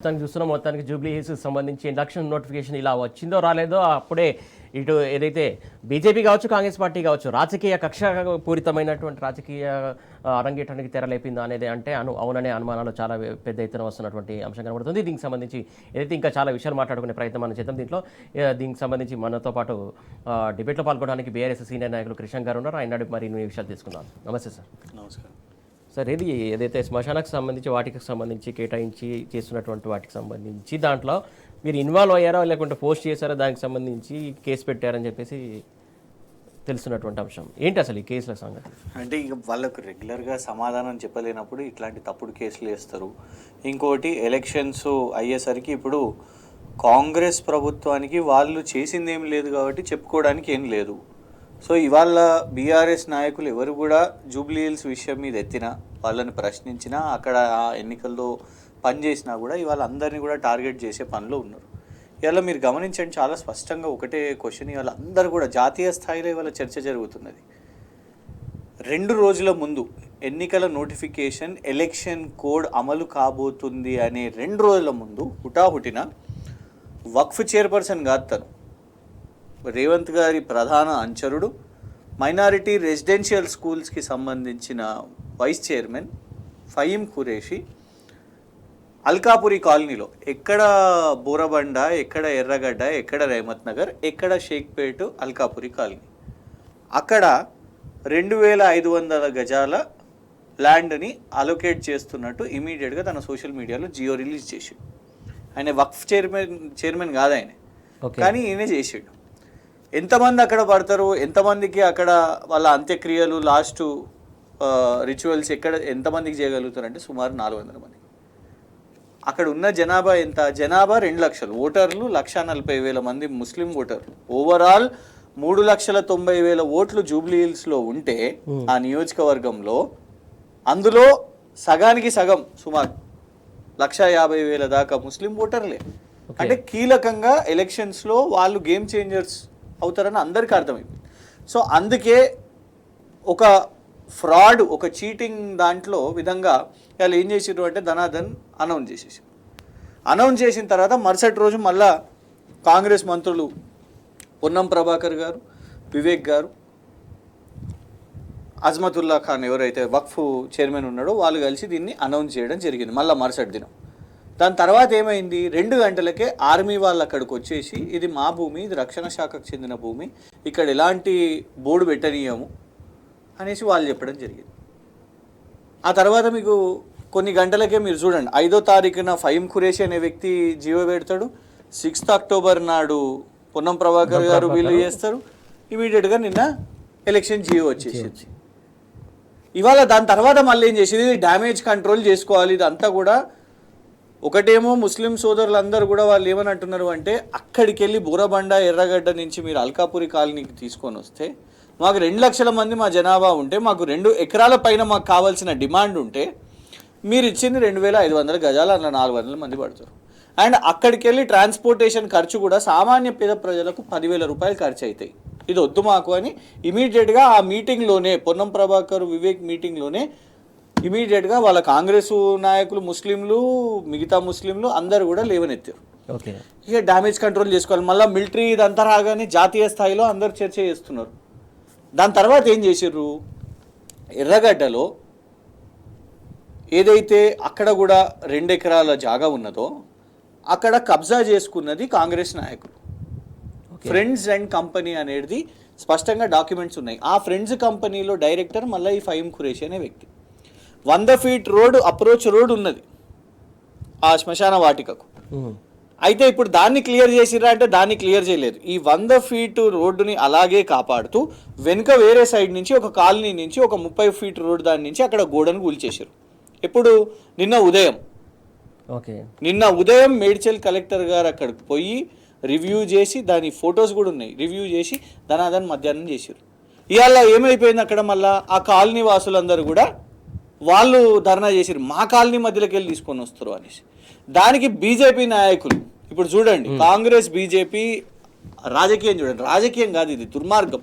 మొత్తానికి చూస్తున్నాం. మొత్తానికి జూబ్లీ హిల్స్ సంబంధించి ఎలక్షన్ నోటిఫికేషన్ ఇలా వచ్చిందో రాలేదో అప్పుడే ఇటు ఏదైతే బీజేపీ కావచ్చు, కాంగ్రెస్ పార్టీ కావచ్చు, రాజకీయ కక్షపూరితమైనటువంటి రాజకీయ అరంగేటానికి తెరలేపిందా అనేది అంటే అవుననే అనుమానాలు చాలా పెద్ద ఎత్తున వస్తున్నటువంటి అంశం కనబడుతుంది. దీనికి సంబంధించి ఏదైతే ఇంకా చాలా విషయాలు మాట్లాడుకునే ప్రయత్నం మనం చేద్దాం. దీనికి సంబంధించి మనతో పాటు డిబేట్లో పాల్గొనడానికి బీఆర్ఎస్ సీనియర్ నాయకులు కృష్ణ గారు ఉన్నారు. ఆయన మరి విషయాలు తీసుకుందాం. నమస్తే సార్. నమస్కారం సార్. ఏదైతే శ్మశానకు సంబంధించి వాటికి సంబంధించి కేటాయించి చేస్తున్నటువంటి వాటికి సంబంధించి దాంట్లో మీరు ఇన్వాల్వ్ అయ్యారా లేకుంటే పోస్ట్ చేశారా, దానికి సంబంధించి కేసు పెట్టారని చెప్పేసి తెలుసున్నటువంటి అంశం ఏంటి అసలు ఈ కేసుల సంగతి? అంటే ఇక వాళ్ళకు రెగ్యులర్గా సమాధానం చెప్పలేనప్పుడు ఇట్లాంటి తప్పుడు కేసులు వేస్తారు. ఇంకోటి ఎలక్షన్స్ అయ్యేసరికి ఇప్పుడు కాంగ్రెస్ ప్రభుత్వానికి వాళ్ళు చేసింది ఏం లేదు కాబట్టి చెప్పుకోవడానికి ఏం లేదు. సో ఇవాళ బీఆర్ఎస్ నాయకులు ఎవరు కూడా జూబ్లీ హిల్స్ విషయం మీద ఎత్తినా, వాళ్ళని ప్రశ్నించినా, అక్కడ ఎన్నికల్లో పనిచేసినా కూడా ఇవాళ అందరినీ కూడా టార్గెట్ చేసే పనిలో ఉన్నారు. ఇవాళ మీరు గమనించండి, చాలా స్పష్టంగా ఒకటే క్వశ్చన్, ఇవాళ అందరూ కూడా జాతీయ స్థాయిలో ఇవాళ చర్చ జరుగుతున్నది. 2 రోజుల ముందు ఎన్నికల నోటిఫికేషన్, ఎలక్షన్ కోడ్ అమలు కాబోతుంది అనే 2 రోజుల ముందు హుటాహుటిన వక్ఫ్ చైర్పర్సన్ కాదు తను, రేవంత్ గారి ప్రధాన అనుచరుడు, మైనారిటీ రెసిడెన్షియల్ స్కూల్స్కి సంబంధించిన వైస్ చైర్మన్ ఫహీం ఖురేషి అల్కాపురి కాలనీలో, ఎక్కడ బోరబండ, ఎక్కడ ఎర్రగడ్డ, ఎక్కడ రేమత్ నగర్, ఎక్కడ షేక్పేట్, అల్కాపురి కాలనీ, అక్కడ 2500 గజాల ల్యాండ్ని అలొకేట్ చేస్తున్నట్టు ఇమీడియట్గా తన సోషల్ మీడియాలో జియో రిలీజ్ చేసాడు. ఆయన వక్ఫ్ చైర్మన్ కాదు ఆయన, కానీ ఈయనే చేసాడు. ఎంతమంది అక్కడ పడతారు, ఎంతమందికి అక్కడ వాళ్ళ అంత్యక్రియలు, లాస్ట్ రిచువల్స్ ఎంతమందికి చేయగలుగుతారంటే సుమారు 400 మంది. అక్కడ ఉన్న జనాభా ఎంత? జనాభా 2 లక్షలు, ఓటర్లు 1,40,000 మంది ముస్లిం ఓటర్లు. ఓవరాల్ 3,90,000 ఓట్లు జూబ్లీ హిల్స్లో ఉంటే ఆ నియోజకవర్గంలో, అందులో సగానికి సగం సుమారు 1,50,000 దాకా ముస్లిం ఓటర్లే. అంటే కీలకంగా ఎలక్షన్స్లో వాళ్ళు గేమ్ చేంజర్స్ అవుతారని అందరికీ అర్థమైంది. సో అందుకే ఒక ఫ్రాడ్, ఒక చీటింగ్ దాంట్లో విధంగా వాళ్ళు ఏం చేసారు అంటే ధనాధన్ అనౌన్స్ చేసిన తర్వాత మరుసటి రోజు మళ్ళా కాంగ్రెస్ మంత్రులు పొన్నం ప్రభాకర్ గారు, వివేక్ గారు, అజ్మతుల్లా ఖాన్ ఎవరైతే వక్ఫ్ చైర్మన్ ఉన్నాడో వాళ్ళు కలిసి దీన్ని అనౌన్స్ చేయడం జరిగింది మళ్ళీ మరుసటి దినం. దాని తర్వాత ఏమైంది, 2 గంటలకే ఆర్మీ వాళ్ళు అక్కడికి వచ్చేసి ఇది మా భూమి, ఇది రక్షణ శాఖకు చెందిన భూమి, ఇక్కడ ఎలాంటి బోర్డు పెట్టనీయము అనేసి వాళ్ళు చెప్పడం జరిగింది. ఆ తర్వాత మీకు కొన్ని గంటలకే మీరు చూడండి, 5వ తారీఖున ఫహీం ఖురేషి అనే వ్యక్తి జీవో పెడతాడు, 6th అక్టోబర్ నాడు పొన్నం ప్రభాకర్ గారు వీళ్ళు చేస్తారు, ఇమీడియట్గా నిన్న ఎలక్షన్ జీవో వచ్చేసింది. ఇవాళ దాని తర్వాత మళ్ళీ ఏం చేసేది, డ్యామేజ్ కంట్రోల్ చేసుకోవాలి. ఇదంతా కూడా ఒకటేమో ముస్లిం సోదరులందరూ కూడా వాళ్ళు ఏమని అంటున్నారు అంటే, అక్కడికి వెళ్ళి బోరబండ, ఎర్రగడ్డ నుంచి మీరు అల్కాపురి కాలనీకి తీసుకొని వస్తే మాకు 2 లక్షల మంది మా జనాభా ఉంటే, మాకు 2 ఎకరాల పైన మాకు కావాల్సిన డిమాండ్ ఉంటే, మీరు ఇచ్చింది 2,500 గజాలు, అలా 400 మంది పడతారు. అండ్ అక్కడికి వెళ్ళి ట్రాన్స్పోర్టేషన్ ఖర్చు కూడా సామాన్య పేద ప్రజలకు 10,000 రూపాయలు ఖర్చు అవుతాయి, ఇది వద్దు మాకు అని ఇమీడియట్గా ఆ మీటింగ్లోనే, పొన్నం ప్రభాకర్ వివేక్ మీటింగ్లోనే ఇమీడియట్గా వాళ్ళ కాంగ్రెస్ నాయకులు, ముస్లింలు, మిగతా ముస్లింలు అందరూ కూడా లేవనెత్తారు. ఇక డ్యామేజ్ కంట్రోల్ చేసుకోవాలి. మళ్ళీ మిలిటరీ ఇదంతా రాగానే జాతీయ స్థాయిలో అందరు చర్చ చేస్తున్నారు. దాని తర్వాత ఏం చేసారు, ఎర్రగడ్డలో ఏదైతే అక్కడ కూడా 2 ఎకరాల జాగా ఉన్నదో అక్కడ కబ్జా చేసుకున్నది కాంగ్రెస్ నాయకులు. ఫ్రెండ్స్ అండ్ కంపెనీ అనేది స్పష్టంగా డాక్యుమెంట్స్ ఉన్నాయి. ఆ ఫ్రెండ్స్ కంపెనీలో డైరెక్టర్ మళ్ళీ ఈ ఫహీం ఖురేషి అనే వ్యక్తి. 100 ఫీట్ రోడ్, అప్రోచ్ రోడ్ ఉన్నది ఆ శ్మశాన వాటికకు. అయితే ఇప్పుడు దాన్ని క్లియర్ చేసిరా అంటే దాన్ని క్లియర్ చేయలేదు. ఈ 100 ఫీట్ రోడ్డుని అలాగే కాపాడుతూ వెనుక వేరే సైడ్ నుంచి ఒక కాలనీ నుంచి ఒక 30 ఫీట్ రోడ్ దాని నుంచి అక్కడ గోడను కూల్చేశారు. ఎప్పుడు? నిన్న ఉదయం మేడ్చల్ కలెక్టర్ గారు అక్కడికి పోయి రివ్యూ చేసి, దాని ఫొటోస్ కూడా ఉన్నాయి, రివ్యూ చేసి ధనాధన్ మధ్యాహ్నం చేశారు. ఇవాళ ఏమైపోయింది, అక్కడ మళ్ళా ఆ కాలనీ వాసులందరూ కూడా వాళ్ళు ధర్నా చేశారు, మా కాలనీ మధ్యలోకి వెళ్ళి తీసుకొని వస్తారు అనేసి. దానికి బీజేపీ నాయకులు ఇప్పుడు చూడండి, కాంగ్రెస్ బీజేపీ రాజకీయం చూడండి, రాజకీయం కాదు ఇది దుర్మార్గం.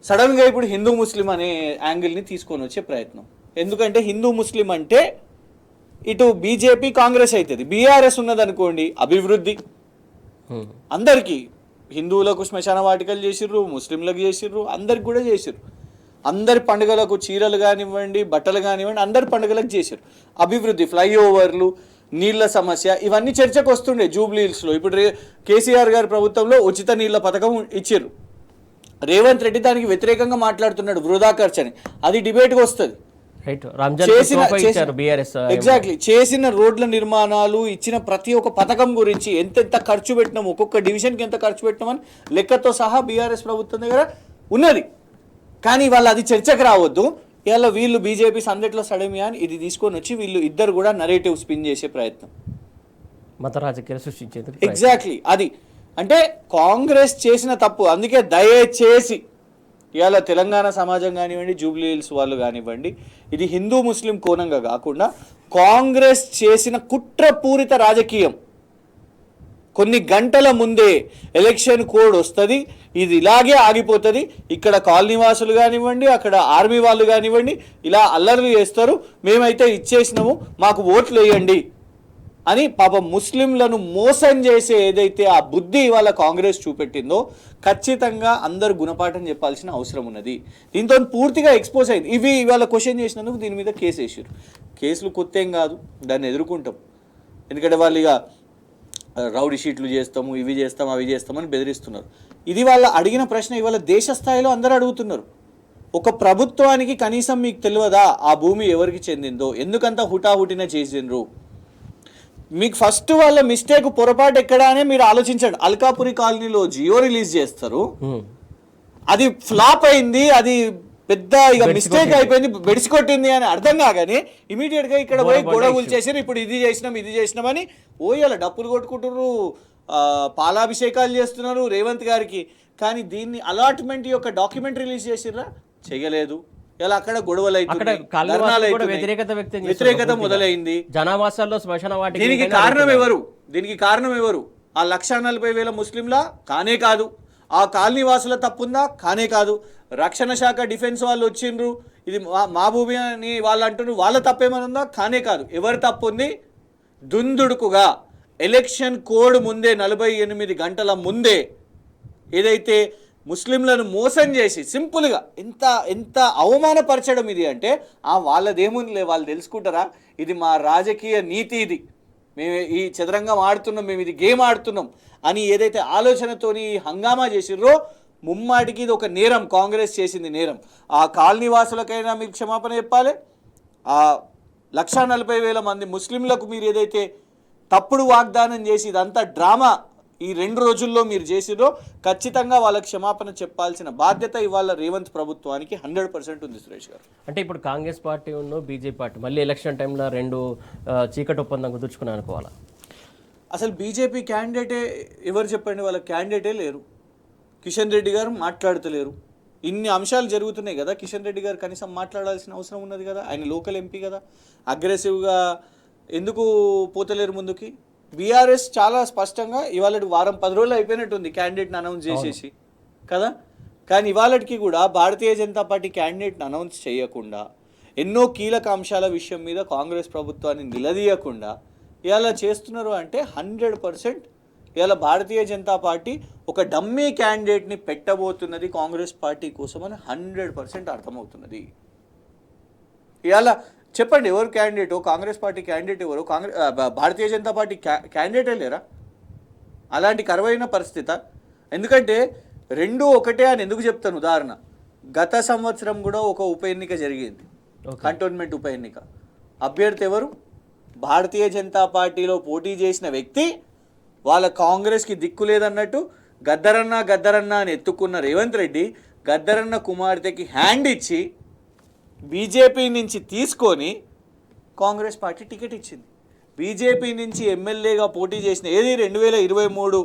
సడన్గా ఇప్పుడు హిందూ ముస్లిం అనే యాంగిల్ని తీసుకొని వచ్చే ప్రయత్నం. ఎందుకంటే హిందూ ముస్లిం అంటే ఇటు బీజేపీ కాంగ్రెస్ అవుతుంది. బీఆర్ఎస్ ఉన్నదనుకోండి అభివృద్ధి అందరికీ, హిందువులకు శ్మశాన వాటికలు చేసిర్రు, ముస్లింలకు చేసిర్రు, అందరికి కూడా చేసిర్రు. అందరి పండుగలకు చీరలు కానివ్వండి, బట్టలు కానివ్వండి, అందరి పండుగలకు చేశారు. అభివృద్ధి, ఫ్లైఓవర్లు, నీళ్ల సమస్య, ఇవన్నీ చర్చకు వస్తుండే జూబ్లీ హిల్స్లో. ఇప్పుడు కేసీఆర్ గారి ప్రభుత్వంలో ఉచిత నీళ్ల పథకం ఇచ్చారు. రేవంత్ రెడ్డి దానికి వ్యతిరేకంగా మాట్లాడుతున్నాడు, వృధా ఖర్చు అని. అది డిబేట్కి వస్తుంది. ఎగ్జాక్ట్లీ, చేసిన రోడ్ల నిర్మాణాలు, ఇచ్చిన ప్రతి ఒక్క పథకం గురించి ఎంతెంత ఖర్చు పెట్టినాం, ఒక్కొక్క డివిజన్కి ఎంత ఖర్చు పెట్టినామని లెక్కతో సహా బీఆర్ఎస్ ప్రభుత్వం దగ్గర ఉన్నది. కానీ వాళ్ళు అది చర్చకు రావద్దు. ఇవాళ వీళ్ళు బీజేపీ సందట్లో సడమియా అని ఇది తీసుకొని వచ్చి వీళ్ళు ఇద్దరు కూడా నరేటివ్ స్పిన్ చేసే ప్రయత్నం, మత రాజకీయాలు సృష్టించేందుకు. ఎగ్జాక్ట్లీ అది అంటే కాంగ్రెస్ చేసిన తప్పు. అందుకే దయచేసి ఇవాళ తెలంగాణ సమాజం కానివ్వండి, జూబ్లీ హిల్స్ వాళ్ళు కానివ్వండి, ఇది హిందూ ముస్లిం కోణంగా కాకుండా కాంగ్రెస్ చేసిన కుట్రపూరిత రాజకీయం. కొన్ని గంటల ముందే ఎలక్షన్ కోడ్ వస్తుంది, ఇది ఇలాగే ఆగిపోతుంది. ఇక్కడ కాలనీవాసులు కానివ్వండి, అక్కడ ఆర్మీ వాళ్ళు కానివ్వండి, ఇలా అల్లర్లు చేస్తారు. మేమైతే ఇచ్చేసినాము, మాకు ఓట్లు వేయండి అని పాపం ముస్లింలను మోసం చేసే ఏదైతే ఆ బుద్ధి ఇవాళ కాంగ్రెస్ చూపెట్టిందో ఖచ్చితంగా అందరు గుణపాఠం చెప్పాల్సిన అవసరం ఉన్నది. దీంతో పూర్తిగా ఎక్స్పోజ్ అయింది. ఇవి ఇవాళ క్వశ్చన్ చేసినందుకు దీని మీద కేసు వేసారు. కేసులు కొత్త ఏం కాదు, దాన్ని ఎదుర్కొంటాం. ఎందుకంటే వాళ్ళు ఇక రౌడీ షీట్లు చేస్తాము, ఇవి చేస్తాము, అవి చేస్తామని బెదిరిస్తున్నారు. ఇది వాళ్ళ అడిగిన ప్రశ్న ఇవాళ దేశ స్థాయిలో అందరూ అడుగుతున్నారు. ఒక ప్రభుత్వానికి కనీసం మీకు తెలియదా ఆ భూమి ఎవరికి చెందిందో, ఎందుకంత హుటాహుటిన చేసిండ్రు? మీకు ఫస్ట్ వాళ్ళ మిస్టేక్, పొరపాటు ఎక్కడా అని మీరు ఆలోచించండి. అల్కాపురి కాలనీలో జియో రిలీజ్ చేస్తారు, అది ఫ్లాప్ అయింది, అది పెద్ద ఇక మిస్టేక్ అయిపోయింది, బెడిసికొట్టింది అని అర్థం కాగానే ఇమీడియట్గా ఇక్కడ పోయి గొడవలు చేసారు. ఇప్పుడు ఇది చేసినామని ఓయాల డప్పులు కొట్టుకుంటున్నారు, పాలాభిషేకాలు చేస్తున్నారు రేవంత్ గారికి. కానీ దీన్ని అలాట్మెంట్ యొక్క డాక్యుమెంట్ రిలీజ్ చేసిర్రా? చేయలేదు. ఇలా అక్కడ గొడవలు అవుతున్నాయి, వ్యతిరేకత మొదలైంది. జనావాసాల్లో శ్మశాన వాటిక. దీనికి కారణం ఎవరు? ఆ 140,000 ముస్లింలా? కానే కాదు. ఆ కాలనీ వాసుల తప్పుందా? కానే కాదు. రక్షణ శాఖ డిఫెన్స్ వాళ్ళు వచ్చిండ్రు, ఇది మా భూమి అని వాళ్ళు అంటున్నారు, వాళ్ళ తప్పేమనుందా? కానే కాదు. ఎవరి తప్పు ఉంది? దుందుడుకుగా ఎలక్షన్ కోడ్ ముందే 48 గంటల ముందే ఏదైతే ముస్లింలను మోసం చేసి సింపుల్గా ఎంత అవమానపరచడం ఇది అంటే, వాళ్ళదేముందిలే, వాళ్ళు తెలుసుకుంటారా, ఇది మా రాజకీయ నీతి, ఇది మేము ఈ చదరంగం ఆడుతున్నాం, మేము ఇది గేమ్ ఆడుతున్నాం అని ఏదైతే ఆలోచనతోని హంగామా చేసిర్రో ముమ్మాటికి ఇది ఒక నేరం. కాంగ్రెస్ చేసింది నేరం. ఆ కాలనీవాసులకైనా మీరు క్షమాపణ చెప్పాలి. ఆ 140,000 మంది ముస్లింలకు మీరు ఏదైతే తప్పుడు వాగ్దానం చేసి ఇదంతా డ్రామా ఈ 2 రోజుల్లో మీరు చేసిరో ఖచ్చితంగా వాళ్ళకి క్షమాపణ చెప్పాల్సిన బాధ్యత ఇవాళ రేవంత్ ప్రభుత్వానికి 100% ఉంది. సురేష్ గారు, అంటే ఇప్పుడు కాంగ్రెస్ పార్టీ ఉన్న బీజేపీ పార్టీ మళ్ళీ ఎలక్షన్ టైంలో 2 చీకటి ఒప్పందం కుదుర్చుకుని అనుకోవాలా? అసలు బీజేపీ క్యాండిడేటే ఎవరు చెప్పండి? వాళ్ళ క్యాండిడేటే లేరు. కిషన్ రెడ్డి గారు మాట్లాడతలేరు. ఇన్ని అంశాలు జరుగుతున్నాయి కదా, కిషన్ రెడ్డి గారు కనీసం మాట్లాడాల్సిన అవసరం ఉన్నది కదా. ఆయన లోకల్ ఎంపీ కదా. అగ్రెసివ్గా ఎందుకు పోతలేరు ముందుకి? బీఆర్ఎస్ చాలా స్పష్టంగా ఇవాళ వారం 10 రోజులు అయిపోయినట్టుంది క్యాండిడేట్ని అనౌన్స్ చేసేసి కదా. కానీ ఇవాళకి కూడా భారతీయ జనతా పార్టీ క్యాండిడేట్ని అనౌన్స్ చేయకుండా, ఎన్నో కీలక అంశాల విషయం మీద కాంగ్రెస్ ప్రభుత్వాన్ని నిలదీయకుండా ఇవాళ చేస్తున్నారు అంటే 100% ఇవాళ భారతీయ జనతా పార్టీ ఒక డమ్మీ క్యాండిడేట్ని పెట్టబోతున్నది కాంగ్రెస్ పార్టీ కోసం అని 100% అర్థమవుతున్నది. ఇవాళ చెప్పండి, ఎవరు క్యాండిడేట్? కాంగ్రెస్ పార్టీ క్యాండిడేట్ ఎవరు? భారతీయ జనతా పార్టీ క్యాండిడేటే లేరా? అలాంటి కరువైన పరిస్థితి. ఎందుకంటే 2 ఒకటే అని ఎందుకు చెప్తాను? ఉదాహరణ, గత సంవత్సరం కూడా ఒక ఉప ఎన్నిక జరిగింది, కంటోన్మెంట్ ఉప ఎన్నిక. అభ్యర్థి ఎవరు? భారతీయ జనతా పార్టీలో పోటీ చేసిన వ్యక్తి. వాళ్ళ కాంగ్రెస్కి దిక్కు లేదన్నట్టు గద్దరన్న అని ఎత్తుకున్న రేవంత్ రెడ్డి గద్దరన్న కుమార్తెకి హ్యాండ్ ఇచ్చి బీజేపీ నుంచి తీసుకొని కాంగ్రెస్ పార్టీ టికెట్ ఇచ్చింది. బీజేపీ నుంచి ఎమ్మెల్యేగా పోటీ చేసిన 2023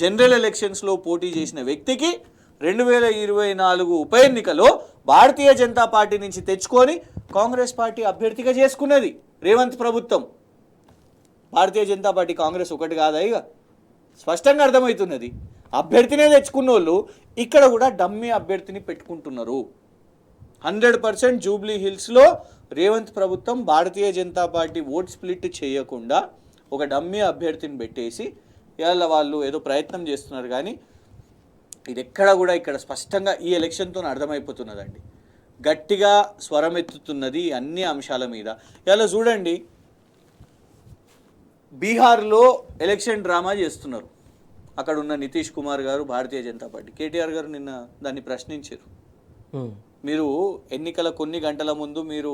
జనరల్ ఎలక్షన్స్లో పోటీ చేసిన వ్యక్తికి 2024 ఉప ఎన్నికలో భారతీయ జనతా పార్టీ నుంచి తెచ్చుకొని కాంగ్రెస్ పార్టీ అభ్యర్థిగా చేసుకున్నది రేవంత్ ప్రభుత్వం. భారతీయ జనతా పార్టీ కాంగ్రెస్ ఒకటి కాదా? ఇక స్పష్టంగా అర్థమవుతున్నది. అభ్యర్థినే తెచ్చుకున్న వాళ్ళు ఇక్కడ కూడా డమ్మీ అభ్యర్థిని పెట్టుకుంటున్నారు. 100% జూబ్లీ హిల్స్లో రేవంత్ ప్రభుత్వం Bharatiya Janata party vote split చేయకుండా ఒక డమ్మీ అభ్యర్థిని పెట్టేసి ఇవాళ వాళ్ళు ఏదో ప్రయత్నం చేస్తున్నారు. కానీ ఇది ఎక్కడ కూడా ఇక్కడ స్పష్టంగా ఈ ఎలక్షన్తో అర్థమైపోతున్నదండి. గట్టిగా స్వరం ఎత్తుతున్నది అన్ని అంశాల మీద. ఇవాళ చూడండి, బీహార్లో ఎలక్షన్ డ్రామా చేస్తున్నారు. అక్కడ ఉన్న నితీష్ కుమార్ గారు, భారతీయ జనతా పార్టీ, కేటీఆర్ గారు నిన్న దాన్ని ప్రశ్నించారు. మీరు ఎన్నికల కొన్ని గంటల ముందు మీరు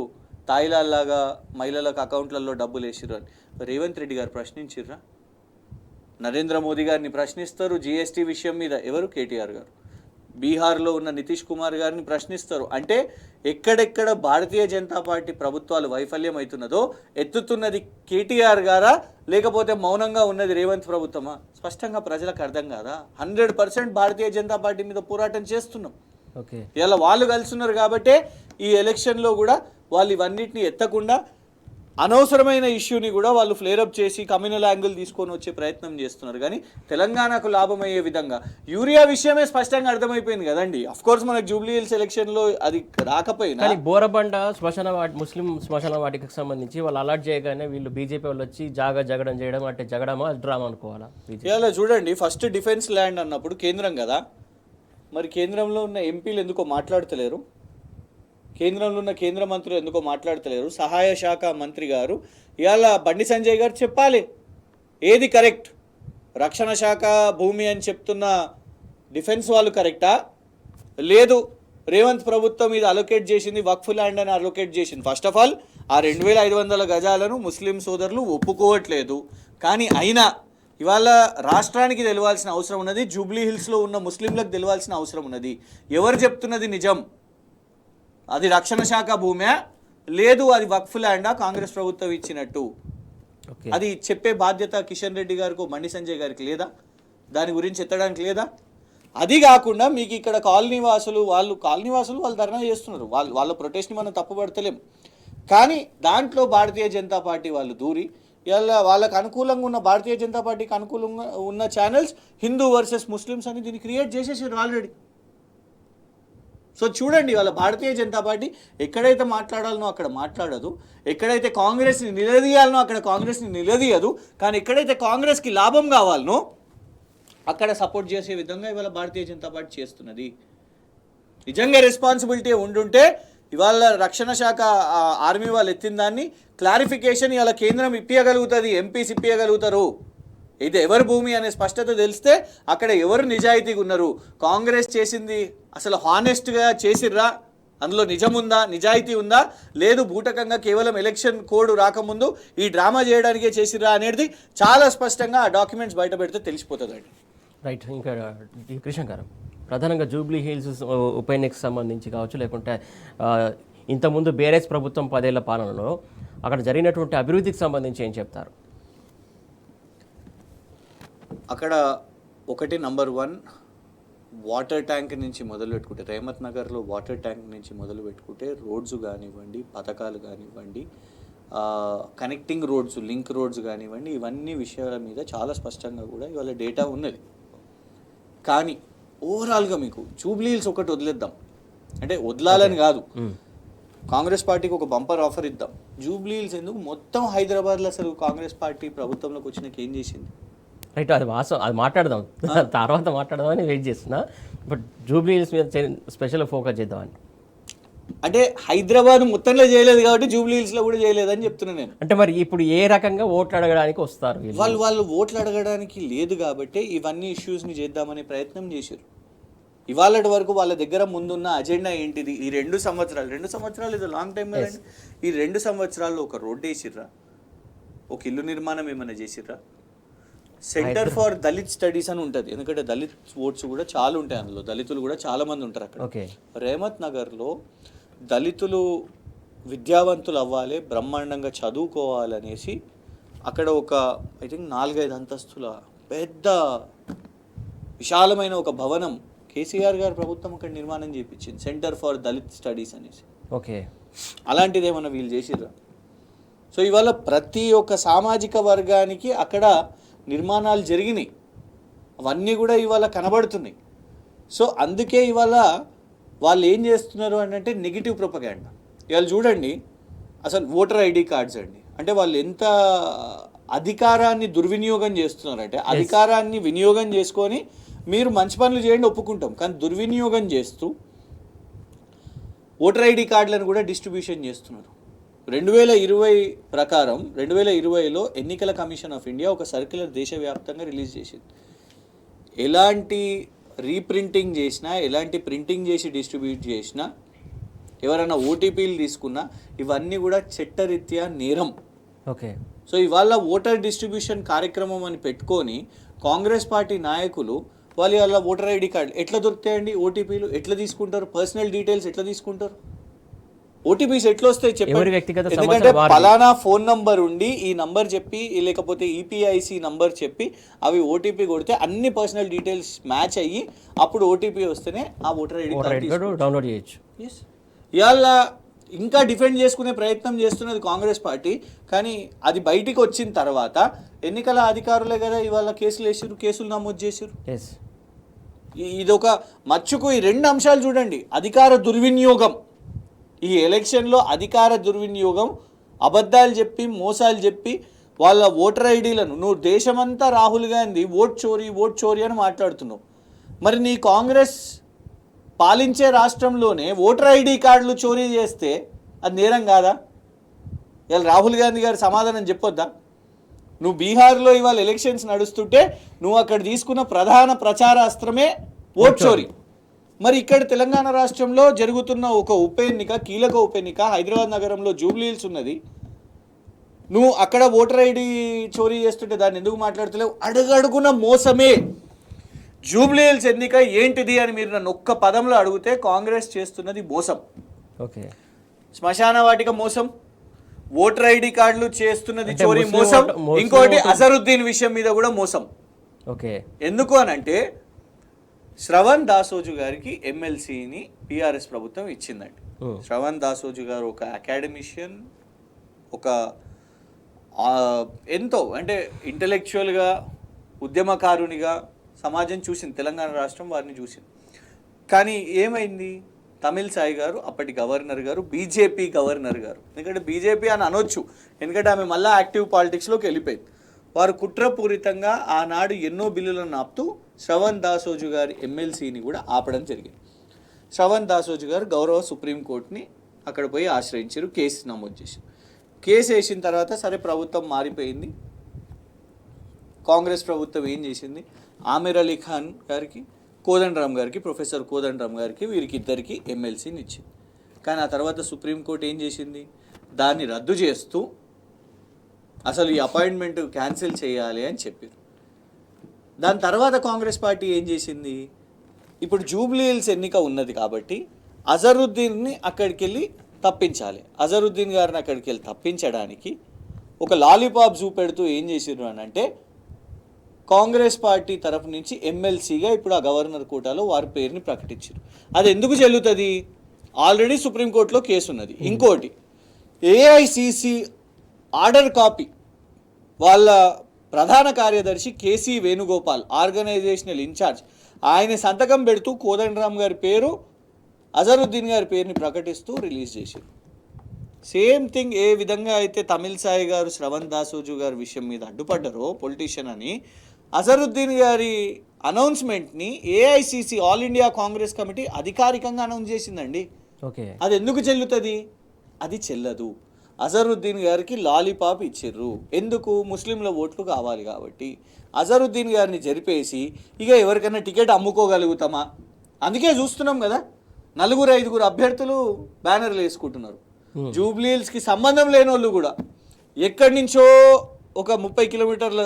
తాయిలాల్లాగా మహిళలకు అకౌంట్లలో డబ్బులు వేసిర్రు అని రేవంత్ రెడ్డి గారు ప్రశ్నించిర్రా? నరేంద్ర మోదీ గారిని ప్రశ్నిస్తారు జీఎస్టీ విషయం మీద, ఎవరు? కేటీఆర్ గారు. బీహార్లో ఉన్న నితీష్ కుమార్ గారిని ప్రశ్నిస్తారు. అంటే ఎక్కడెక్కడ భారతీయ జనతా పార్టీ ప్రభుత్వాలు వైఫల్యం అవుతున్నదో ఎత్తుతున్నది కేటీఆర్ గారా, లేకపోతే మౌనంగా ఉన్నది రేవంత్ ప్రభుత్వమా? స్పష్టంగా ప్రజలకు అర్థం కాదా? 100% భారతీయ జనతా పార్టీ మీద పోరాటం చేస్తున్నాం. ఓకే, ఇలా వాళ్ళు కలుస్తున్నారు కాబట్టే ఈ ఎలక్షన్లో కూడా వాళ్ళు ఇవన్నిటిని ఎత్తకుండా అనవసరమైన ఇష్యూని కూడా వాళ్ళు ఫ్లేరప్ చేసి కమ్యూనల్ యాంగిల్ తీసుకొని వచ్చే ప్రయత్నం చేస్తున్నారు. కానీ తెలంగాణకు లాభమయ్యే విధంగా యూరియా విషయమే స్పష్టంగా అర్థమైపోయింది కదండి. అఫ్కోర్స్ మనకు జూబ్లీ హిల్స్ ఎలక్షన్లో అది రాకపోయినా, బోరబండ శ్మశాన వాటి ముస్లిం శ్మశాన వాటికి సంబంధించి వాళ్ళు అలర్ట్ చేయగానే వీళ్ళు బీజేపీ వాళ్ళు వచ్చి జగడం చేయడం, అంటే జగడమా డ్రామా అనుకోవాలా? ఇలా చూడండి, ఫస్ట్ డిఫెన్స్ ల్యాండ్ అన్నప్పుడు కేంద్రం కదా, మరి కేంద్రంలో ఉన్న ఎంపీలు ఎందుకో మాట్లాడతలేరు, కేంద్రంలో ఉన్న కేంద్ర మంత్రులు ఎందుకో మాట్లాడతలేరు. సహాయ శాఖ మంత్రి గారు ఇవాళ బండి సంజయ్ గారు చెప్పాలి ఏది కరెక్ట్. రక్షణ శాఖ భూమి అని చెప్తున్న డిఫెన్స్ వాళ్ళు కరెక్టా, లేదు రేవంత్ ప్రభుత్వం ఇది అలొకేట్ చేసింది వక్ఫ్ ల్యాండ్ అని అలొకేట్ చేసింది. ఫస్ట్ ఆఫ్ ఆల్ ఆ 2500 గజాలను ముస్లిం సోదరులు ఒప్పుకోవట్లేదు. కానీ అయినా ఇవాళ రాష్ట్రానికి తెలియాల్సిన అవసరం ఉన్నది, జూబ్లీ హిల్స్లో ఉన్న ముస్లింలకు తెలియాల్సిన అవసరం ఉన్నది. ఎవరు చెప్తున్నది నిజం? అది రక్షణ శాఖ భూమే, లేదు అది వక్ఫ్ ల్యాండా కాంగ్రెస్ ప్రభుత్వం ఇచ్చినట్టు? అది చెప్పే బాధ్యత కిషన్ రెడ్డి గారికి, బండి సంజయ్ గారికి లేదా? దాని గురించి ఎత్తడానికి లేదా? అది కాకుండా మీకు ఇక్కడ కాలనీ వాసులు వాళ్ళు ధర్నా చేస్తున్నారు, వాళ్ళ ప్రొటెస్ట్ని మనం తప్పుపడతలేం. కానీ దాంట్లో భారతీయ జనతా పార్టీ వాళ్ళు దూరి ఇలా వాళ్ళకు అనుకూలంగా ఉన్న, భారతీయ జనతా పార్టీకి అనుకూలంగా ఉన్న ఛానల్స్ హిందూ వర్సెస్ ముస్లిమ్స్ అని దీన్ని క్రియేట్ చేసేసారు ఆల్రెడీ. సో చూడండి, వాళ్ళ భారతీయ జనతా పార్టీ ఎక్కడైతే మాట్లాడాలనో అక్కడ మాట్లాడదు, ఎక్కడైతే కాంగ్రెస్ని నిలదీయాలనో అక్కడ కాంగ్రెస్ని నిలదీయదు. కానీ ఎక్కడైతే కాంగ్రెస్కి లాభం కావాలనో అక్కడ సపోర్ట్ చేసే విధంగా ఇవాళ భారతీయ జనతా పార్టీ చేస్తున్నది. నిజంగా రెస్పాన్సిబిలిటీ ఉండుంటే ఇవాళ రక్షణ శాఖ ఆర్మీ వాళ్ళు ఎత్తిన దాన్ని క్లారిఫికేషన్ ఇవాళ కేంద్రం ఇప్పించగలుగుతుంది, ఎంపీస్ ఇప్పించగలుగుతారు. ఇది ఎవరి భూమి అనే స్పష్టత తెలిస్తే అక్కడ ఎవరు నిజాయితీగా ఉన్నారు, కాంగ్రెస్ చేసింది అసలు హానెస్ట్గా చేసిర్రా, అందులో నిజం ఉందా, నిజాయితీ ఉందా, లేదు బూటకంగా కేవలం ఎలక్షన్ కోడ్ రాకముందు ఈ డ్రామా చేయడానికే చేసిర్రా అనేది చాలా స్పష్టంగా ఆ డాక్యుమెంట్స్ బయట పెడితే తెలిసిపోతుందండి. రైట్. ఇంకా కృష్ణ గారు, ప్రధానంగా జూబ్లీ హిల్స్ ఉప ఎన్నికకు సంబంధించి కావచ్చు, లేకుంటే ఇంతకుముందు బీఆర్ఎస్ ప్రభుత్వం 10 ఏళ్ల పాలనలో అక్కడ జరిగినటువంటి అభివృద్ధికి సంబంధించి ఏం చెప్తారు? అక్కడ ఒకటి నంబర్ 1 వాటర్ ట్యాంక్ నుంచి మొదలు పెట్టుకుంటే, రేమత్ నగర్లో వాటర్ ట్యాంక్ నుంచి మొదలు పెట్టుకుంటే రోడ్స్ కానివ్వండి, పథకాలు కానివ్వండి, కనెక్టింగ్ రోడ్స్, లింక్ రోడ్స్ కానివ్వండి, ఇవన్నీ విషయాల మీద చాలా స్పష్టంగా కూడా ఇవాళ డేటా ఉన్నది. కానీ ఓవరాల్గా మీకు జూబ్లీ హిల్స్ ఒకటి వదిలేద్దాం, అంటే వదలాలని కాదు, కాంగ్రెస్ పార్టీకి ఒక బంపర్ ఆఫర్ ఇద్దాం. జూబ్లీ హిల్స్ ఎందుకు, మొత్తం హైదరాబాద్లో అసలు కాంగ్రెస్ పార్టీ ప్రభుత్వంలోకి వచ్చినాక ఏం చేసింది? రైట్, అది వాస్తవం, అది మాట్లాడదాం, తర్వాత మాట్లాడదామని వెయిట్ చేస్తున్నా. బట్ జూబ్లీ హిల్స్ మీద స్పెషల్గా ఫోకస్ చేద్దామని. అంటే హైదరాబాద్ మొత్తంలో చేయలేదు కాబట్టి జూబ్లీ హిల్స్లో కూడా చేయలేదని చెప్తున్నాను నేను. అంటే మరి ఇప్పుడు ఏ రకంగా ఓట్లు అడగడానికి వస్తారు? వాళ్ళు ఓట్లు అడగడానికి లేదు కాబట్టి ఇవన్నీ ఇష్యూస్ని చేద్దామనే ప్రయత్నం చేశారు. ఇవాళ వరకు వాళ్ళ దగ్గర ముందున్న అజెండా ఏంటిది? ఈ 2 సంవత్సరాలు ఇది లాంగ్ టైం కదండి. ఈ 2 సంవత్సరాల్లో ఒక రోడ్డు వేసిర్రా, ఒక ఇల్లు నిర్మాణం ఏమైనా చేసిర్రా? సెంటర్ ఫర్ దళిత్ స్టడీస్ అని ఉంటుంది, ఎందుకంటే దళిత్ ఓట్స్ కూడా చాలా ఉంటాయి అందులో, దళితులు కూడా చాలా మంది ఉంటారు అక్కడ. రేమత్ నగర్లో దళితులు విద్యావంతులు అవ్వాలి, బ్రహ్మాండంగా చదువుకోవాలనేసి అక్కడ ఒక ఐ థింక్ 4-5 అంతస్తుల పెద్ద విశాలమైన ఒక భవనం కేసీఆర్ గారి ప్రభుత్వం అక్కడ నిర్మాణం చేయించింది, సెంటర్ ఫర్ దళిత్ స్టడీస్ అనేసి. ఓకే, అలాంటిది ఏమన్నా వీళ్ళు చేసిర్రా? సో ఇవాళ ప్రతి ఒక్క సామాజిక వర్గానికి అక్కడ నిర్మాణాలు జరిగినాయి, అవన్నీ కూడా ఇవాళ కనబడుతున్నాయి. సో అందుకే ఇవాళ వాళ్ళు ఏం చేస్తున్నారు అంటే నెగిటివ్ ప్రొపగాండా. ఇవాళ చూడండి, అసలు ఓటర్ ఐడి కార్డ్స్ అండి, అంటే వాళ్ళు ఎంత అధికారాన్ని దుర్వినియోగం చేస్తున్నారంటే, అధికారాన్ని వినియోగం చేసుకొని మీరు మంచి పనులు చేయండి ఒప్పుకుంటాం, కానీ దుర్వినియోగం చేస్తూ ఓటర్ ఐడి కార్డులను కూడా డిస్ట్రిబ్యూషన్ చేస్తున్నారు. 2020 ప్రకారం 2020లో ఎన్నికల కమిషన్ ఆఫ్ ఇండియా ఒక సర్క్యులర్ దేశవ్యాప్తంగా రిలీజ్ చేసింది. ఎలాంటి రీప్రింటింగ్ చేసినా, ఎలాంటి ప్రింటింగ్ చేసి డిస్ట్రిబ్యూట్ చేసినా, ఎవరైనా ఓటీపీలు తీసుకున్నా ఇవన్నీ కూడా చట్టరీత్యా నేరం. ఓకే. సో ఇవాళ ఓటర్ డిస్ట్రిబ్యూషన్ కార్యక్రమం అని పెట్టుకొని కాంగ్రెస్ పార్టీ నాయకులు వాళ్ళు వాళ్ళ ఓటర్ ఐడి కార్డు ఎట్లా దొరుకుతాయండి, ఓటీపీలు ఎట్లా తీసుకుంటారు, పర్సనల్ డీటెయిల్స్ ఎట్లా తీసుకుంటారు, ఓటీపీస్ ఎట్లా వస్తాయి చెప్పండి. ఎందుకంటే పలానా ఫోన్ నంబర్ ఉండి ఈ నంబర్ చెప్పి, లేకపోతే ఈపీఐసి నంబర్ చెప్పి అవి ఓటీపీ కొడితే అన్ని పర్సనల్ డీటెయిల్స్ మ్యాచ్ అయ్యి అప్పుడు ఓటీపీ వస్తేనే ఆ ఓటర్ ఐడి కార్డు డౌన్లోడ్ చేయొచ్చు. ఇవాళ ఇంకా డిఫెండ్ చేసుకునే ప్రయత్నం చేస్తున్నది కాంగ్రెస్ పార్టీ, కానీ అది బయటికి వచ్చిన తర్వాత ఎన్నికల అధికారులే కదా ఇవాళ కేసులు నమోదు చేసిరు. ఇదొక మచ్చుకు ఈ రెండు అంశాలు చూడండి. అధికార దుర్వినియోగం, ఈ ఎలక్షన్లో అధికార దుర్వినియోగం, అబద్ధాలు చెప్పి మోసాలు చెప్పి వాళ్ళ ఓటర్ ఐడీలను, నువ్వు దేశమంతా రాహుల్ గాంధీ ఓట్ చోరీ అని మాట్లాడుతున్నావు, మరి నీ కాంగ్రెస్ పాలించే రాష్ట్రంలోనే ఓటర్ ఐడి కార్డులు చోరీ చేస్తే అది నేరం కాదా? ఇవాళ రాహుల్ గాంధీ గారు సమాధానం చెప్పొద్దా? నువ్వు బీహార్లో ఇవాళ ఎలక్షన్స్ నడుస్తుంటే నువ్వు అక్కడ తీసుకున్న ప్రధాన ప్రచార అస్త్రమే ఓట్ చోరీ. మరి ఇక్కడ తెలంగాణ రాష్ట్రంలో జరుగుతున్న ఒక ఉప ఎన్నిక, కీలక ఉప ఎన్నిక, హైదరాబాద్ నగరంలో జూబ్లీ హిల్స్ ఉన్నది, నువ్వు అక్కడ ఓటర్ ఐడి చోరీ చేస్తుంటే దాన్ని ఎందుకు మాట్లాడతలేవు? అడుగడుగున మోసమే. జూబ్లీ హిల్స్ ఎన్నిక ఏంటిది అని మీరు నన్ను ఒక్క పదంలో అడిగితే కాంగ్రెస్ చేస్తున్నది మోసం. ఓకే. శ్మశాన వాటిక మోసం, ఓటర్ ఐడి కార్డులు చేస్తున్నది చోరీ మోసం, ఇంకోటి అజరుద్దీన్ విషయం మీద కూడా మోసం. ఓకే. ఎందుకు అని అంటే శ్రవణ్ దాసోజు గారికి ఎమ్మెల్సీని టీఆర్ఎస్ ప్రభుత్వం ఇచ్చిందండి. శ్రవణ్ దాసోజు గారు ఒక అకాడమిషియన్, ఒక ఎంతో అంటే ఇంటలెక్చువల్గా ఉద్యమకారునిగా సమాజం చూసింది, తెలంగాణ రాష్ట్రం వారిని చూసింది. కానీ ఏమైంది, తమిళ్ సాయి గారు అప్పటి గవర్నర్ గారు, బీజేపీ గవర్నర్ గారు, ఎందుకంటే బీజేపీ అని అనొచ్చు ఎందుకంటే ఆమె మళ్ళీ యాక్టివ్ పాలిటిక్స్లోకి వెళ్ళిపోయింది, వారు కుట్రపూరితంగా ఆనాడు ఎన్నో బిల్లులను ఆపుతూ శ్రవణ్ దాసోజు గారి ఎమ్మెల్సీని కూడా ఆపడం జరిగింది. శ్రవణ్ దాసోజు గారు గౌరవ సుప్రీంకోర్టుని అక్కడ పోయి ఆశ్రయించారు, కేసు నమోదు చేశారు. కేసు వేసిన తర్వాత సరే ప్రభుత్వం మారిపోయింది, కాంగ్రెస్ ప్రభుత్వం ఏం చేసింది, ఆమిర్ అలీ ఖాన్ గారికి, కోదండరామ్ గారికి, ప్రొఫెసర్ కోదండరామ్ గారికి, వీరికి ఇద్దరికి ఎమ్మెల్సీని ఇచ్చింది. కానీ ఆ తర్వాత సుప్రీంకోర్టు ఏం చేసింది, దాన్ని రద్దు చేస్తూ అసలు ఈ అపాయింట్మెంట్ క్యాన్సిల్ చేయాలి అని చెప్పారు. దాని తర్వాత కాంగ్రెస్ పార్టీ ఏం చేసింది, ఇప్పుడు జూబ్లీ హిల్స్ ఎన్నిక ఉన్నది కాబట్టి అజరుద్దీన్ని అక్కడికి వెళ్ళి తప్పించాలి, అజరుద్దీన్ గారిని అక్కడికి వెళ్ళి తప్పించడానికి ఒక లాలీపాప్ చూపెడుతూ ఏం చేసిర్రు అని అంటే కాంగ్రెస్ పార్టీ తరఫు నుంచి ఎమ్మెల్సీగా ఇప్పుడు ఆ గవర్నర్ కోటాలో వారి పేరుని ప్రకటించారు. అది ఎందుకు చెల్లుతుంది, ఆల్రెడీ సుప్రీంకోర్టులో కేసు ఉన్నది. ఇంకోటి ఏఐసిసి ఆర్డర్ కాపీ వాళ్ళ ప్రధాన కార్యదర్శి కేసీ వేణుగోపాల్, ఆర్గనైజేషనల్ ఇన్ఛార్జ్, ఆయన సంతకం పెడుతూ కోదండరామ్ గారి పేరు, అజరుద్దీన్ గారి పేరుని ప్రకటిస్తూ రిలీజ్ చేశారు. సేమ్ థింగ్ ఏ విధంగా అయితే తమిళ్ సాయి గారు శ్రవణ్ దాసోజు గారి విషయం మీద అడ్డుపడ్డారో పొలిటీషియన్ అని, అజరుద్దీన్ గారి అనౌన్స్మెంట్ని AICC all India Congress committee అధికారికంగా అనౌన్స్ చేసిందండి. ఓకే. అది ఎందుకు చెల్లుతుంది, అది చెల్లదు. అజరుద్దీన్ గారికి లాలీపాప్ ఇచ్చిర్రు, ఎందుకు, ముస్లింల ఓట్లు కావాలి కాబట్టి. అజరుద్దీన్ గారిని జరిపేసి ఇక ఎవరికైనా టికెట్ అమ్ముకోగలుగుతామా, అందుకే చూస్తున్నాం కదా 4-5 అభ్యర్థులు బ్యానర్లు వేసుకుంటున్నారు. జూబ్లీ హిల్స్కి సంబంధం లేని వాళ్ళు కూడా ఎక్కడి నుంచో ఒక 30 కిలోమీటర్ల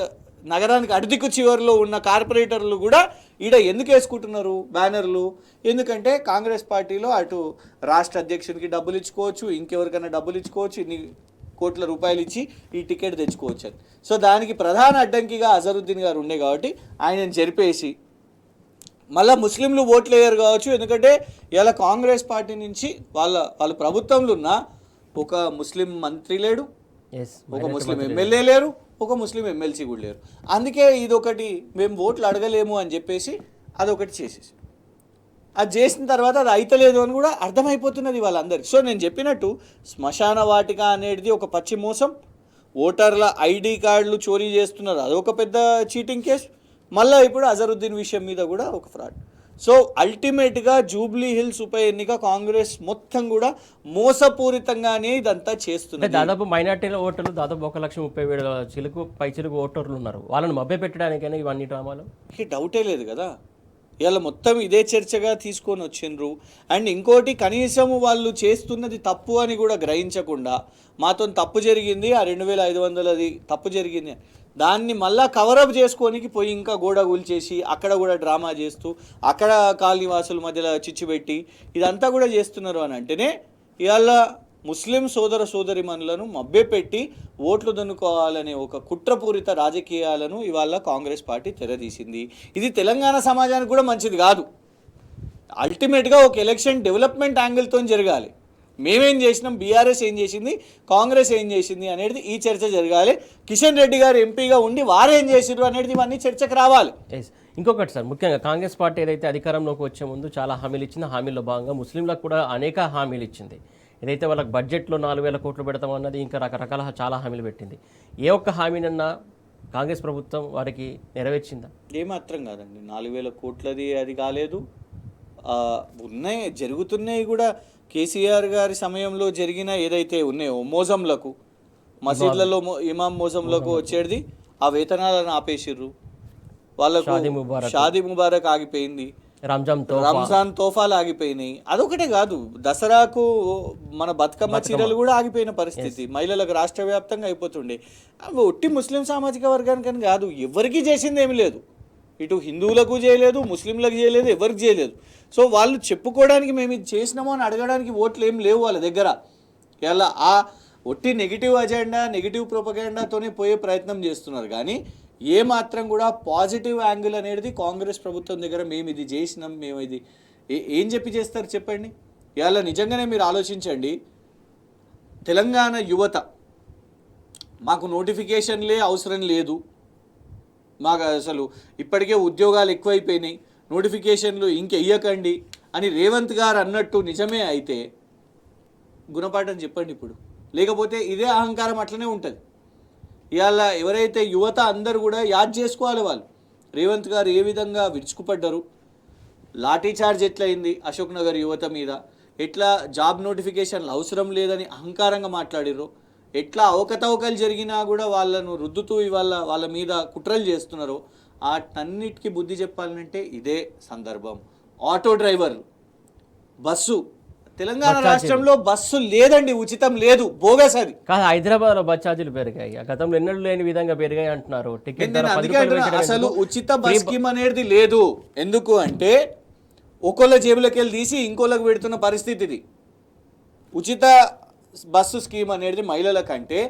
నగరానికి అడిదిక్కు చివరిలో ఉన్న కార్పొరేటర్లు కూడా ఈడ ఎందుకు వేసుకుంటున్నారు బ్యానర్లు, ఎందుకంటే కాంగ్రెస్ పార్టీలో అటు రాష్ట్ర అధ్యక్షునికి డబ్బులు ఇచ్చుకోవచ్చు, ఇంకెవరికైనా డబ్బులు ఇచ్చుకోవచ్చు, ఇన్ని కోట్ల రూపాయలు ఇచ్చి ఈ టికెట్ తెచ్చుకోవచ్చు అని. సో దానికి ప్రధాన అడ్డంకిగా అజరుద్దీన్ గారు ఉండే కాబట్టి ఆయనను జరిపేసి మళ్ళీ ముస్లింలు ఓట్లు వేయరు కావచ్చు, ఎందుకంటే ఇలా కాంగ్రెస్ పార్టీ నుంచి వాళ్ళ ప్రభుత్వంలో ఉన్న ఒక ముస్లిం మంత్రి లేడు, ఒక ముస్లిం ఎమ్మెల్యే లేరు, ఒక ముస్లిం ఎమ్మెల్సీ కూడా లేరు. అందుకే ఇదొకటి మేము ఓట్లు అడగలేము అని చెప్పేసి అదొకటి చేసేసి అది చేసిన తర్వాత అది అయితలేదు అని కూడా అర్థమైపోతున్నది వాళ్ళందరికీ. సో నేను చెప్పినట్టు శ్మశాన వాటిక అనేది ఒక పచ్చి మోసం, ఓటర్ల ఐడి కార్డులు చోరీ చేస్తున్నారు అదొక పెద్ద చీటింగ్ కేసు, మళ్ళీ ఇప్పుడు అజరుద్దీన్ విషయం మీద కూడా ఒక ఫ్రాడ్. సో అల్టిమేట్గా జూబ్లీ హిల్స్ ఉప ఎన్నిక కాంగ్రెస్ మొత్తం కూడా మోసపూరితంగానే ఇదంతా చేస్తుంది. దాదాపు మైనార్టీల ఓటర్లు దాదాపు 1,30,000 చిలుకు ఓటర్లు ఉన్నారు. వాళ్ళని మభ్య పెట్టడానికైనా ఇవన్నీ డ్రామాలు డౌటే లేదు కదా. ఇవాళ మొత్తం ఇదే చర్చగా తీసుకొని వచ్చిండ్రు. అండ్ ఇంకోటి, కనీసం వాళ్ళు చేస్తున్నది తప్పు అని కూడా గ్రహించకుండా మాతో తప్పు జరిగింది, ఆ 2,500 తప్పు జరిగింది, దాన్ని మళ్ళా కవరప్ చేసుకోనికి పోయి ఇంకా గోడ కూల్చేసి అక్కడ కూడా డ్రామా చేస్తూ అక్కడ కాలనీవాసుల మధ్యలో చిచ్చుపెట్టి ఇదంతా కూడా చేస్తున్నారు అని అంటేనే ఇవాళ ముస్లిం సోదర సోదరిమణులను మభ్యపెట్టి ఓట్లు దన్నుకోవాలనే ఒక కుట్రపూరిత రాజకీయాలను ఇవాళ కాంగ్రెస్ పార్టీ తెరదీసింది. ఇది తెలంగాణ సమాజానికి కూడా మంచిది కాదు. అల్టిమేట్గా ఒక ఎలక్షన్ డెవలప్మెంట్ యాంగిల్తో జరగాలి. మేమేం చేసినాం, బీఆర్ఎస్ ఏం చేసింది, కాంగ్రెస్ ఏం చేసింది అనేది ఈ చర్చ జరగాలి. కిషన్ రెడ్డి గారు ఎంపీగా ఉండి వారేం చేసిర్రు అనేది ఇవన్నీ చర్చకు రావాలి. ఇంకొకటి సార్, ముఖ్యంగా కాంగ్రెస్ పార్టీ ఏదైతే అధికారంలోకి వచ్చే ముందు చాలా హామీలు ఇచ్చింది, హామీల్లో భాగంగా ముస్లింలకు కూడా అనేక హామీలు ఇచ్చింది. ఏదైతే వాళ్ళకి బడ్జెట్లో 4,000 కోట్లు పెడతామన్నది, ఇంకా రకరకాల చాలా హామీలు పెట్టింది. ఏ ఒక్క హామీనన్నా కాంగ్రెస్ ప్రభుత్వం వారికి నెరవేర్చిందా? ఏమాత్రం కాదండి. 4,000 కోట్లది అది కాలేదు. ఉన్నాయి, జరుగుతున్నాయి కూడా. కేసీఆర్ గారి సమయంలో జరిగిన ఏదైతే ఉన్నాయో మోజంలకు, మసీద్లలో ఇమాం మోజంలకు వచ్చేది ఆ వేతనాలను ఆపేసిర్రు. వాళ్ళకు షాదీ ముబారక్ ఆగిపోయింది, రంజాన్ తోఫాలు ఆగిపోయినాయి. అదొకటే కాదు, దసరాకు మన బతుకమ్మ చీరలు కూడా ఆగిపోయిన పరిస్థితి. మహిళలకు రాష్ట్ర వ్యాప్తంగా అయిపోతుండే. ఒట్టి ముస్లిం సామాజిక వర్గానికని కాదు, ఎవరికి చేసింది ఏమి లేదు. ఇటు హిందువులకు చేయలేదు, ముస్లింలకు చేయలేదు, ఎవరికి చేయలేదు. సో వాళ్ళు చెప్పుకోవడానికి మేము ఇది చేసినామో అని అడగడానికి ఓట్లు ఏం లేవు వాళ్ళ దగ్గర. ఇలా ఆ ఒట్టి నెగిటివ్ అజెండా, నెగిటివ్ ప్రొపగెండాతోనే పోయే ప్రయత్నం చేస్తున్నారు. కానీ ఏ మాత్రం కూడా పాజిటివ్ యాంగిల్ అనేది కాంగ్రెస్ ప్రభుత్వం దగ్గర మేము ఇది చేసినాం, మేము ఇది ఏం చెప్పి చేస్తారు చెప్పండి. ఇవాళ నిజంగానే మీరు ఆలోచించండి, తెలంగాణ యువత మాకు నోటిఫికేషన్లే అవసరం లేదు, మాకు అసలు ఇప్పటికే ఉద్యోగాలు ఎక్కువైపోయినాయి, నోటిఫికేషన్లు ఇంకెయ్యకండి అని రేవంత్ గారు అన్నట్టు నిజమే అయితే గుణపాఠం చెప్పండి ఇప్పుడు. లేకపోతే ఇదే అహంకారం అట్లనే ఉంటుంది. ఇవాళ ఎవరైతే యువత అందరూ కూడా యాద్ చేసుకోవాలి, వాళ్ళు రేవంత్ గారు ఏ విధంగా విరుచుకుపడ్డారు, లాఠీ చార్జ్ ఎట్లయింది అశోక్ నగర్ యువత మీద, ఎట్లా జాబ్ నోటిఫికేషన్లు అవసరం లేదని అహంకారంగా మాట్లాడిర్రు, ఎట్లా అవకతవకలు జరిగినా కూడా వాళ్ళను రుద్దుతూ ఇవాళ వాళ్ళ మీద కుట్రలు చేస్తున్నారో వాటన్నిటికీ బుద్ధి చెప్పాలంటే ఇదే సందర్భం. ఆటో డ్రైవర్లు, బస్సు, తెలంగాణ రాష్ట్రంలో బస్సు లేదండి, ఉచితం లేదు, బోగస్ అది కాదు. హైదరాబాద్లో బస్ ఛార్జీలు పెరిగాయి, గతంలో ఎన్నడూ లేని విధంగా పెరిగాయి అంటున్నారు. అసలు ఉచిత బస్ స్కీమ్ అనేది లేదు. ఎందుకు అంటే ఒకళ్ళ జేబులోకి వెళ్ళి తీసి ఇంకోళ్ళకి పెడుతున్న పరిస్థితి ఇది. ఉచిత బస్సు స్కీమ్ అనేది మహిళల కంటే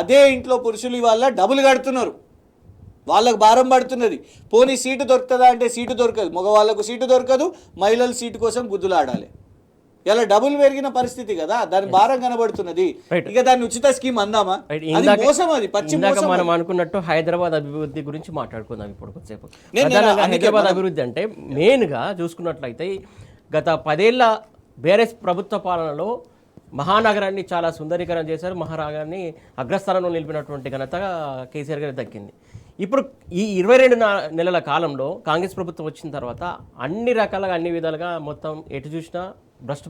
అదే ఇంట్లో పురుషులు ఇవాళ డబ్బులు కడుతున్నారు, వాళ్ళకు భారం పడుతున్నది. పోనీ సీటు దొరుకుతుందా అంటే సీటు దొరకదు, మగవాళ్ళకు సీటు దొరకదు, మహిళల సీటు కోసం గుద్దులాడాలి. ఇలా డబ్బులు పెరిగిన పరిస్థితి కదా, దాని భారం కనబడుతున్నది. ఇక దాన్ని ఉచిత స్కీమ్ అందామా? అది మోసం, అది పచ్చి మోసం. మనం అనుకున్నట్టు హైదరాబాద్ అభివృద్ధి గురించి మాట్లాడుకుందాం ఇప్పుడు కొద్దిసేపు. హైదరాబాద్ అభివృద్ధి అంటే మెయిన్గా చూసుకున్నట్లయితే గత 10 ఏళ్ల బీఆర్ఎస్ ప్రభుత్వ పాలనలో మహానగరాన్ని చాలా సుందరీకరణ చేశారు, మహానగరాన్ని అగ్రస్థానంలో నిలిపినటువంటి ఘనత కేసీఆర్ గారికి దక్కింది. ఇప్పుడు ఈ 22 నెలల కాలంలో కాంగ్రెస్ ప్రభుత్వం వచ్చిన తర్వాత అన్ని రకాలుగా అన్ని విధాలుగా మొత్తం ఎటు చూసినా భ్రష్టు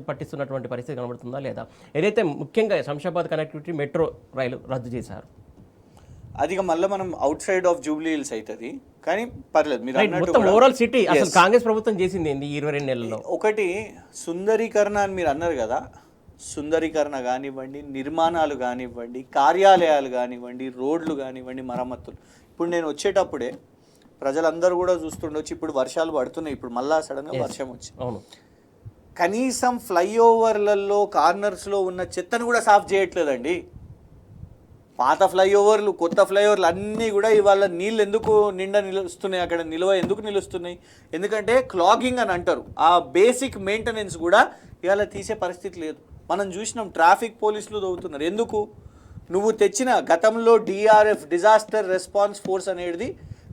పట్టిస్తున్నటువంటి పరిస్థితి కనబడుతుందా లేదా? ఏదైతే ముఖ్యంగా శంషాబాద్ కనెక్టివిటీ మెట్రో రైలు రద్దు చేశారు, అది మళ్ళీ మనం out side of Jubilee hills అవుతుంది, కానీ పర్లేదు. మీరు మొత్తం ఓవరాల్ సిటీ అసలు కాంగ్రెస్ ప్రభుత్వం చేసింది ఏంది ఈ 22 నెలల్లో? ఒకటి సుందరీకరణ అని మీరు అన్నారు కదా, సుందరీకరణ కానివ్వండి, నిర్మాణాలు కానివ్వండి, కార్యాలయాలు కానివ్వండి, రోడ్లు కానివ్వండి, మరమ్మతులు. ఇప్పుడు నేను వచ్చేటప్పుడే ప్రజలందరూ కూడా చూస్తుండొచ్చు, ఇప్పుడు వర్షాలు పడుతున్నాయి, ఇప్పుడు మళ్ళా సడన్గా వర్షం వచ్చి అవును, కనీసం ఫ్లైఓవర్లలో కార్నర్స్లో ఉన్న చెత్తను కూడా సాఫ్ చేయట్లేదండి. పాత ఫ్లైఓవర్లు, కొత్త ఫ్లైఓవర్లు అన్నీ కూడా ఇవాళ నీళ్ళు ఎందుకు నిండా నిలుస్తున్నాయి, అక్కడ నిల్వ ఎందుకు నిలుస్తున్నాయి? ఎందుకంటే క్లాగింగ్ అని అంటారు. ఆ బేసిక్ మెయింటెనెన్స్ కూడా ఇవాళ తీసే పరిస్థితి లేదు. మనం చూసినాం, ట్రాఫిక్ పోలీసులు దొవుతున్నారు. ఎందుకు? నువ్వు తెచ్చిన గతంలో డిఆర్ఎఫ్, డిజాస్టర్ రెస్పాన్స్ ఫోర్స్ అనేది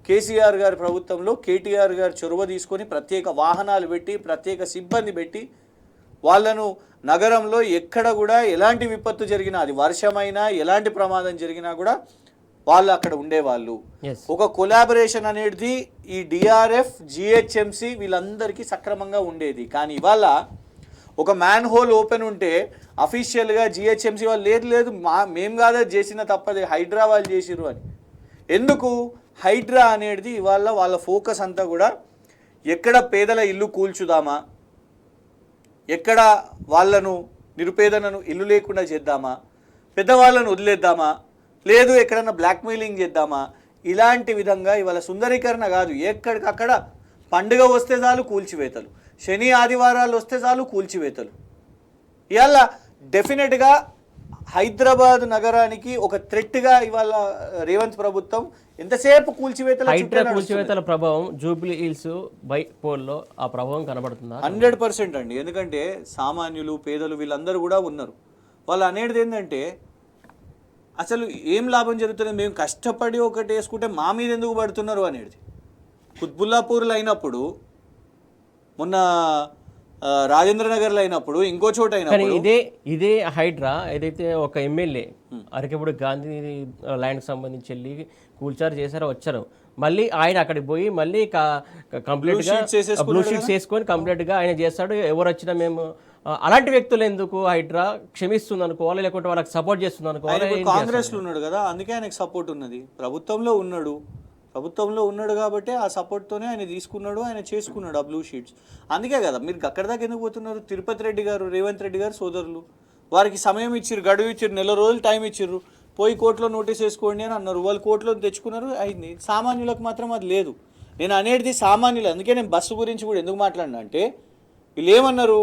కేసీఆర్ గారి ప్రభుత్వంలో కేటీఆర్ గారు చొరవ తీసుకొని ప్రత్యేక వాహనాలు పెట్టి ప్రత్యేక సిబ్బంది పెట్టి వాళ్ళను నగరంలో ఎక్కడ కూడా ఎలాంటి విపత్తు జరిగినా, అది వర్షమైనా ఎలాంటి ప్రమాదం జరిగినా కూడా వాళ్ళు అక్కడ ఉండేవాళ్ళు. ఒక కొలాబరేషన్ అనేది ఈ డిఆర్ఎఫ్ జిహెచ్ఎంసి వీళ్ళందరికీ సక్రమంగా ఉండేది. కానీ ఇవాళ ఒక మ్యాన్ హోల్ ఓపెన్ ఉంటే అఫీషియల్గా జిహెచ్ఎంసి వాళ్ళు లేదు మేము కాదా చేసిన తప్పది, హైడ్రా వాళ్ళు చేసిర్రు అని. ఎందుకు హైడ్రా అనేది ఇవాళ వాళ్ళ ఫోకస్ అంతా కూడా ఎక్కడ పేదల ఇల్లు కూల్చుదామా, ఎక్కడ వాళ్ళను నిరుపేదలను ఇల్లు లేకుండా చేద్దామా, పెద్దవాళ్ళను వదిలేద్దామా, లేదు ఎక్కడన్నా బ్లాక్మెయిలింగ్ చేద్దామా, ఇలాంటి విధంగా ఇవాళ సుందరీకరణ కాదు. ఎక్కడికక్కడ పండుగ వస్తే చాలు కూల్చివేతలు, శని ఆదివారాలు వస్తే చాలు కూల్చివేతలు. ఇవాళ డెఫినెట్గా హైదరాబాద్ నగరానికి ఒక థ్రెట్గా ఇవాళ రేవంత్ ప్రభుత్వం ఎంతసేపు కూల్చివేతల ప్రభావం జూబ్లీ హిల్స్ బైపోల్లో ఆ ప్రభావం కనబడుతుందా? 100% అండి. ఎందుకంటే సామాన్యులు పేదలు వీళ్ళందరూ కూడా ఉన్నారు. వాళ్ళు అనేది ఏంటంటే అసలు ఏం లాభం జరుగుతుంది, మేము కష్టపడి ఒకటి వేసుకుంటే మా మీద ఎందుకు పడుతున్నారు అనేది. కుత్బుల్లాపూర్లో అయినప్పుడు, మొన్న రాజేంద్ర నగర్లో అయినప్పుడు, ఇంకో చోట అయినప్పుడు ఇదే హైడ్రా ఏదైతే ఒక ఎమ్మెల్యే అరకెప్పుడు గాంధీ ల్యాండ్కి సంబంధించి వెళ్ళి కూల్చారు చేశారో వచ్చారు, మళ్ళీ ఆయన అక్కడికి పోయి మళ్ళీ కంప్లీట్గా బ్లూ షీట్స్ వేసుకొని కంప్లీట్గా ఆయన చేస్తాడు. ఎవరు వచ్చినా మేము అలాంటి వ్యక్తులు ఎందుకు హైడ్రా క్షమిస్తుంది అనుకోవాలి, లేకుంటే వాళ్ళకి సపోర్ట్ చేస్తుంది అనుకోవాలి. కాంగ్రెస్లో ఉన్నాడు కదా, అందుకే ఆయనకు సపోర్ట్ ఉన్నది. ప్రభుత్వంలో ఉన్నాడు కాబట్టి ఆ సపోర్ట్తోనే ఆయన తీసుకున్నాడు, ఆయన చేసుకున్నాడు ఆ బ్లూ షీట్స్. అందుకే కదా మీరు అక్కడ దాకా ఎందుకు పోతున్నారు. తిరుపతి రెడ్డి గారు, రేవంత్ రెడ్డి గారు సోదరులు, వారికి సమయం ఇచ్చిర్రు, గడువు ఇచ్చిర్రు, నెల రోజులు టైం ఇచ్చిర్రు, పోయి కోర్టులో నోటీస్ వేసుకోండి అని అన్నారు. వాళ్ళు కోర్టులో తెచ్చుకున్నారు, అయింది. సామాన్యులకు మాత్రం అది లేదు. నేను అనేది సామాన్యులు. అందుకే నేను బస్సు గురించి కూడా ఎందుకు మాట్లాడినా అంటే, వీళ్ళు ఏమన్నారు,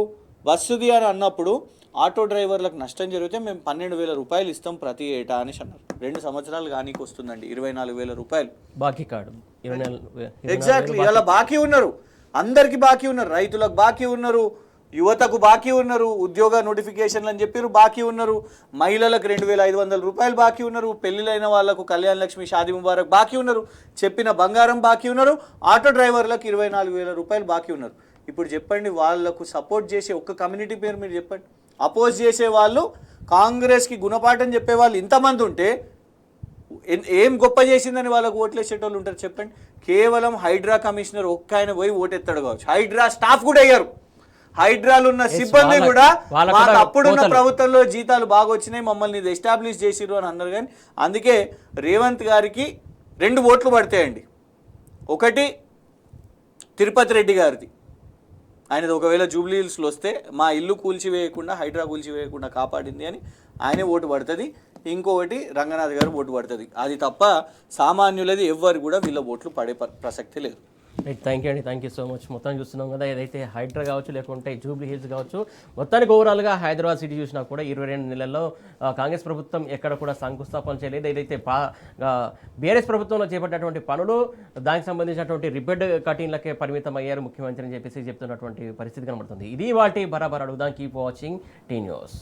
బస్సుది అని అన్నప్పుడు ఆటో డ్రైవర్లకు నష్టం జరిగితే మేము 12,000 రూపాయలు ఇస్తాం ప్రతి ఏటా అని అన్నారు. 2 సంవత్సరాలు కానీ వస్తుందండి 24,000 రూపాయలు బాకీ కార్డు. ఎగ్జాక్ట్లీ. ఇలా బాకీ ఉన్నారు, అందరికి బాకీ ఉన్నారు, రైతులకు బాకీ ఉన్నారు, యువతకు బాకీ ఉన్నారు, ఉద్యోగ నోటిఫికేషన్లు అని చెప్పారు బాకీ ఉన్నారు, మహిళలకు 2,500 రూపాయలు బాకీ ఉన్నారు, పెళ్లిలైన వాళ్లకు కళ్యాణ లక్ష్మి షాదీ ముబారక్ బాకీ ఉన్నారు, చెప్పిన బంగారం బాకీ ఉన్నారు, ఆటో డ్రైవర్లకు 24,000 రూపాయలు బాకీ ఉన్నారు. ఇప్పుడు చెప్పండి, వాళ్లకు సపోర్ట్ చేసే ఒక్క కమ్యూనిటీ పేరు మీరు చెప్పండి. అపోజ్ చేసే వాళ్ళు, కాంగ్రెస్కి గుణపాఠం చెప్పేవాళ్ళు ఇంతమంది ఉంటే ఏం గొప్ప చేసిందని వాళ్ళకు ఓట్లేసేటోళ్ళు ఉంటారు చెప్పండి. కేవలం హైడ్రా కమిషనర్ ఒక్క ఆయన పోయి ఓటెత్తాడు కావచ్చు, హైడ్రా స్టాఫ్ కూడా అయ్యారు, హైడ్రాలు ఉన్న సిబ్బంది కూడా మాకు అప్పుడున్న ప్రభుత్వంలో జీతాలు బాగా వచ్చినాయి, మమ్మల్ని ఇది ఎస్టాబ్లిష్ చేసిరు అని అన్నారు. కానీ అందుకే రేవంత్ గారికి 2 ఓట్లు పడతాయండి. ఒకటి తిరుపతి రెడ్డి గారిది, ఆయనది ఒకవేళ జూబ్లీ హిల్స్లో వస్తే మా ఇల్లు కూల్చివేయకుండా, హైడ్రా కూల్చివేయకుండా కాపాడింది అని ఆయనే ఓటు పడుతుంది. ఇంకొకటి రంగనాథ్ గారు ఓటు పడుతుంది. అది తప్ప సామాన్యులది ఎవ్వరు కూడా వీళ్ళ ఓట్లు పడే ప్రసక్తి లేదు. రైట్, థ్యాంక్ యూ అండి, థ్యాంక్ యూ సో మచ్. మొత్తం చూస్తున్నాం కదా, ఏదైతే హైడ్రా కావచ్చు లేకుంటే జూబ్లీ హిల్స్ కావచ్చు, మొత్తానికి ఓవరాల్గా హైదరాబాద్ సిటీ చూసినా కూడా 22 నెలల్లో కాంగ్రెస్ ప్రభుత్వం ఎక్కడ కూడా శంకుస్థాపన చేయలేదు. ఏదైతే బీఆర్ఎస్ ప్రభుత్వంలో చేపట్టినటువంటి పనులు, దానికి సంబంధించినటువంటి రిపెడ్ కటింగ్లకే పరిమితం అయ్యారు ముఖ్యమంత్రి అని చెప్పేసి చెప్తున్నటువంటి పరిస్థితి కనబడుతుంది. ఇది వాటి బరాబర్ అడుగుదాం. Keep watching tea news.